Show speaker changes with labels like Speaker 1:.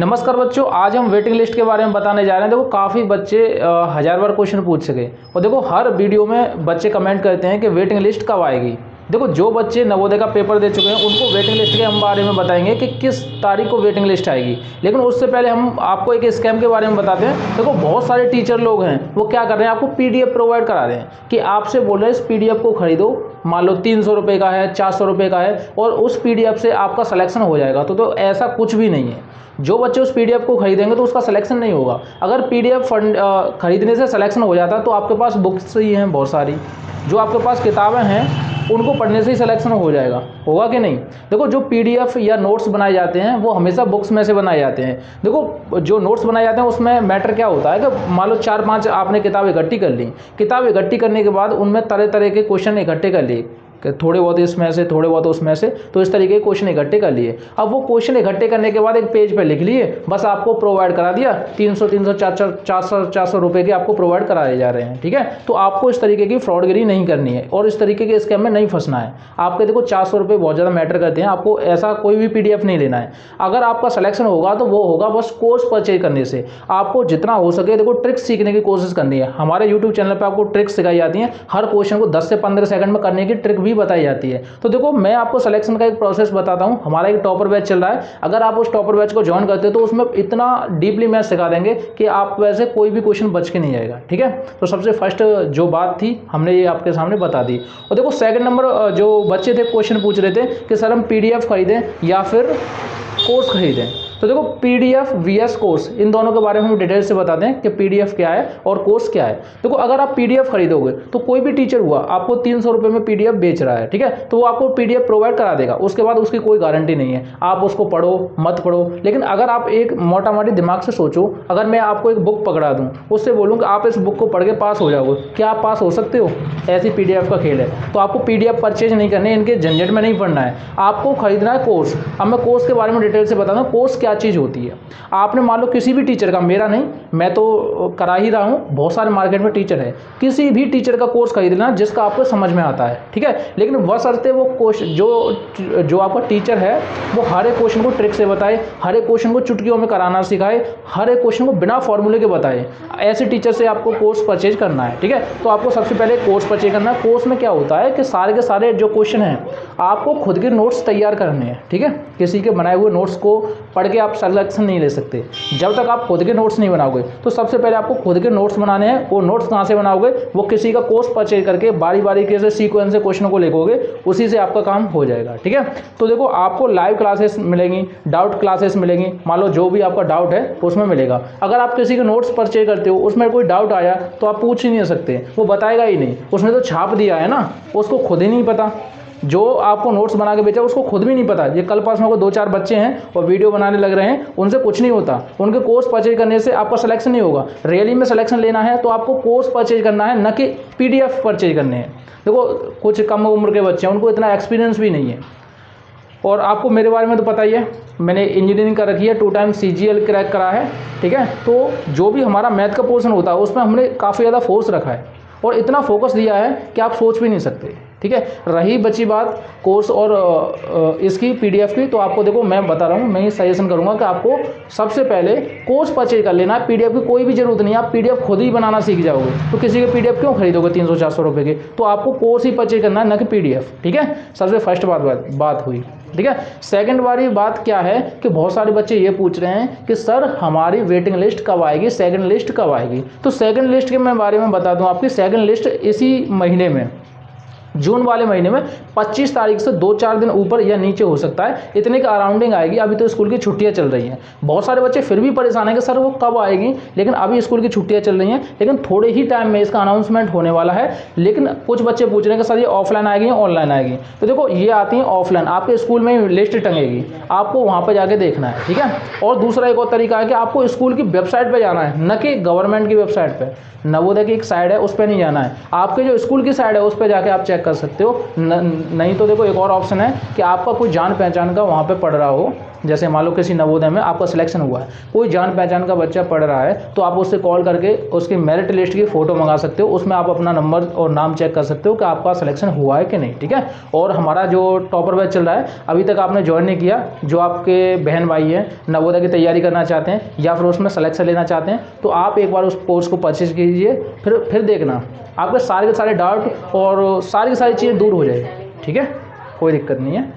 Speaker 1: नमस्कार बच्चों, आज हम वेटिंग लिस्ट के बारे में बताने जा रहे हैं। देखो काफ़ी बच्चे 1000 बार क्वेश्चन पूछ सके और देखो हर वीडियो में बच्चे कमेंट करते हैं कि वेटिंग लिस्ट कब आएगी। देखो जो बच्चे नवोदय का पेपर दे चुके हैं उनको वेटिंग लिस्ट के हम बारे में बताएंगे कि किस तारीख को वेटिंग लिस्ट आएगी। लेकिन उससे पहले हम आपको एक स्कैम के बारे में बताते हैं। देखो बहुत सारे टीचर लोग हैं, वो क्या कर रहे हैं, आपको पीडीएफ प्रोवाइड करा रहे हैं कि आपसे बोल रहे हैं इस पीडीएफ को खरीदो, मान लो 300 रुपये का है, 400 रुपये का है और उस पीडीएफ से आपका सिलेक्शन हो जाएगा। तो ऐसा कुछ भी नहीं है। जो बच्चे उस पीडीएफ को खरीदेंगे तो उसका सिलेक्शन नहीं होगा। अगर पीडीएफ खरीदने से सिलेक्शन हो जाता तो आपके पास बुक्स ही हैं बहुत सारी, जो आपके पास किताबें हैं उनको पढ़ने से ही सिलेक्शन हो जाएगा, होगा कि नहीं। देखो जो पीडीएफ या नोट्स बनाए जाते हैं वो हमेशा बुक्स में से बनाए जाते हैं। देखो जो नोट्स बनाए जाते हैं उसमें मैटर क्या होता है कि मान लो 4-5 आपने किताब इकट्ठी कर ली, किताब इकट्ठी करने के बाद उनमें तरह तरह के क्वेश्चन इकट्ठे कर लिए, थोड़े बहुत इसमें से थोड़े बहुत उसमें से, तो इस तरीके के क्वेश्चन इकट्ठे कर लिए। अब वो क्वेश्चन इकट्ठे करने के बाद एक पेज पे लिख लिए, बस आपको प्रोवाइड करा दिया, 300 रुपये के आपको प्रोवाइड कराए जा रहे हैं। ठीक है, तो आपको इस तरीके की फ्रॉडगिरी नहीं करनी है और इस तरीके के स्कैम में नहीं फंसना है। आपके देखो 400 रुपये बहुत ज़्यादा मैटर करते हैं, आपको ऐसा कोई भी पीडीएफ नहीं लेना है। अगर आपका सिलेक्शन होगा तो वो होगा बस कोर्स परचेज करने से। आपको जितना हो सके देखो ट्रिक्स सीखने की कोशिश करनी है। हमारे यूट्यूब चैनल पर आपको ट्रिक्स सिखाई जाती हैं, हर क्वेश्चन को 10 से 15 सेकंड में करने की ट्रिक भी बताई जाती है। तो देखो मैं आपको सिलेक्शन का एक प्रोसेस बताता हूं। हमारा एक टॉपर बैच चल रहा है, अगर आप उस टॉपर बैच को ज्वाइन करते हो तो उसमें इतना डीपली मैथ सिखा देंगे कि आप वैसे कोई भी क्वेश्चन बच के नहीं जाएगा। ठीक है, तो सबसे फर्स्ट जो बात थी हमने ये आपके सामने बता दी। और देखो सेकंड नंबर जो बच्चे थे क्वेश्चन पूछ रहे थे कि सर हम पीडीएफ खरीदें या फिर कोर्स खरीदें। तो देखो पीडीएफ वीएस कोर्स, इन दोनों के बारे में हम डिटेल से बताते हैं कि पीडीएफ क्या है और कोर्स क्या है। देखो अगर आप पीडीएफ खरीदोगे तो कोई भी टीचर हुआ आपको 300 रुपये में पीडीएफ बेच रहा है, ठीक है, तो वो आपको पीडीएफ प्रोवाइड करा देगा। उसके बाद उसकी कोई गारंटी नहीं है, आप उसको पढ़ो मत पढ़ो। लेकिन अगर आप एक मोटा मोटी दिमाग से सोचो, अगर मैं आपको एक बुक पकड़ा दूँ, उससे बोलूँ कि आप इस बुक को पढ़ के पास हो जाओगे, क्या आप पास हो सकते हो? ऐसी पीडीएफ का खेल है। तो आपको पीडीएफ परचेज नहीं करने, इनके झंझट में नहीं पढ़ना है, आपको खरीदना है कोर्स। अब मैं कोर्स के बारे में डिटेल से बताता हूँ कोर्स क्या चीज़ होती है। आपने मान लो किसी भी टीचर का, मेरा नहीं, मैं तो करा ही रहा हूँ, बहुत सारे मार्केट में टीचर है, किसी भी टीचर का कोर्स खरीद लेना जिसका आपको समझ में आता है। ठीक है, लेकिन बशर्ते वो जो आपका टीचर है वो हर एक क्वेश्चन को ट्रिक से बताए, हर एक क्वेश्चन को चुटकियों में कराना सिखाए, हर एक क्वेश्चन को बिना फॉर्मूले के बताए। ऐसे टीचर से आपको कोर्स परचेज करना है। ठीक है, तो आपको सबसे पहले कोर्स परचेज करना है। कोर्स में क्या होता है कि सारे के सारे जो क्वेश्चन हैं आपको खुद के नोट्स तैयार करने हैं। ठीक है, किसी के बनाए हुए नोट्स को पढ़ के आप सिलेक्शन नहीं ले सकते जब तक आप खुद के नोट्स नहीं बनाओगे। तो सबसे पहले आपको खुद के नोट्स बनाने हैं। वो नोट्स कहाँ से बनाओगे? वो किसी का कोर्स परचेज करके बारी बारी से सीक्वेंस से क्वेश्चनों को लिखोगे, उसी से आपका काम हो जाएगा। ठीक है, तो देखो आपको लाइव क्लासेस मिलेंगी, डाउट क्लासेस मिलेंगी, मान लो जो भी आपका डाउट है उसमें मिलेगा। अगर आप किसी के नोट्स परचेज करते हो, उसमें कोई डाउट आया तो आप पूछ ही नहीं सकते, वो बताएगा ही नहीं, उसने तो छाप दिया है ना, उसको खुद ही नहीं पता। जो आपको नोट्स बना के बेचा उसको खुद भी नहीं पता। ये कल पास में को 2-4 बच्चे हैं और वीडियो बनाने लग रहे हैं, उनसे कुछ नहीं होता। उनके कोर्स परचेज करने से आपका सिलेक्शन नहीं होगा। रियली में सिलेक्शन लेना है तो आपको कोर्स परचेज करना है, न कि पीडीएफ परचेज करने हैं। देखो कुछ कम उम्र के बच्चे हैं, उनको इतना एक्सपीरियंस भी नहीं है। और आपको मेरे बारे में तो पता ही है, मैंने इंजीनियरिंग कर रखी है, 2 टाइम CGL क्रैक करा है। ठीक है, तो जो भी हमारा मैथ का पोर्शन होता है उसमें हमने काफ़ी ज़्यादा फोर्स रखा है और इतना फोकस दिया है कि आप सोच भी नहीं सकते। ठीक है, रही बची बात कोर्स और इसकी पीडीएफ की, तो आपको देखो मैं बता रहा हूँ, मैं ये सजेशन करूँगा कि आपको सबसे पहले कोर्स परचेज कर लेना है। पीडीएफ की कोई भी जरूरत नहीं है, आप पीडीएफ खुद ही बनाना सीख जाओगे। तो किसी के पीडीएफ क्यों खरीदोगे 300-400 रुपये के? तो आपको कोर्स ही परचेज करना है, न कि पीडीएफ। ठीक है, सबसे फर्स्ट बात हुई। ठीक है, सेकंड वाली बात क्या है कि बहुत सारे बच्चे ये पूछ रहे हैं कि सर हमारी वेटिंग लिस्ट कब आएगी, सेकंड लिस्ट कब आएगी? तो सेकंड लिस्ट के मैं बारे में बता दूं, आपकी सेकंड लिस्ट इसी महीने में, जून वाले महीने में 25 तारीख से 2-4 दिन ऊपर या नीचे हो सकता है, इतने का अराउंडिंग आएगी। अभी तो स्कूल की छुट्टियां चल रही हैं, बहुत सारे बच्चे फिर भी परेशान हैं कि सर वो कब आएगी, लेकिन अभी स्कूल की छुट्टियां चल रही हैं, लेकिन थोड़े ही टाइम में इसका अनाउंसमेंट होने वाला है। लेकिन कुछ बच्चे पूछ रहे हैं कि सर ये ऑफलाइन आएगी या ऑनलाइन आएगी? तो देखो ये आती है ऑफलाइन, आपके स्कूल में लिस्ट टंगेगी, आपको वहाँ पर जाके देखना है। ठीक है, और दूसरा एक और तरीका है कि आपको स्कूल की वेबसाइट पर जाना है, न कि गवर्नमेंट की वेबसाइट पर। नवोदय की एक साइड है उस पर नहीं जाना है, आपके जो स्कूल की साइड है उस पर जाके आप चेक चेक कर सकते हो। नहीं तो देखो एक और ऑप्शन है कि आपका कोई जान पहचान का वहाँ पे पढ़ रहा हो, जैसे मान लो किसी नवोदय में आपका सिलेक्शन हुआ है, कोई जान पहचान का बच्चा पढ़ रहा है, तो आप उससे कॉल करके उसकी मेरिट लिस्ट की फ़ोटो मंगा सकते हो। उसमें आप अपना नंबर और नाम चेक कर सकते हो कि आपका सिलेक्शन हुआ है कि नहीं, ठीक है। और हमारा जो टॉपर बैच चल रहा है, अभी तक आपने ज्वाइन नहीं किया, जो आपके बहन भाई हैं नवोदय की तैयारी करना चाहते हैं या फिर उसमें सिलेक्शन लेना चाहते हैं, तो आप एक बार उस कोर्स को परचेज कीजिए, फिर देखना आपके सारे के सारे डाउट और सारी की सारी चीज़ें दूर हो जाएगी, ठीक है, कोई दिक्कत नहीं है।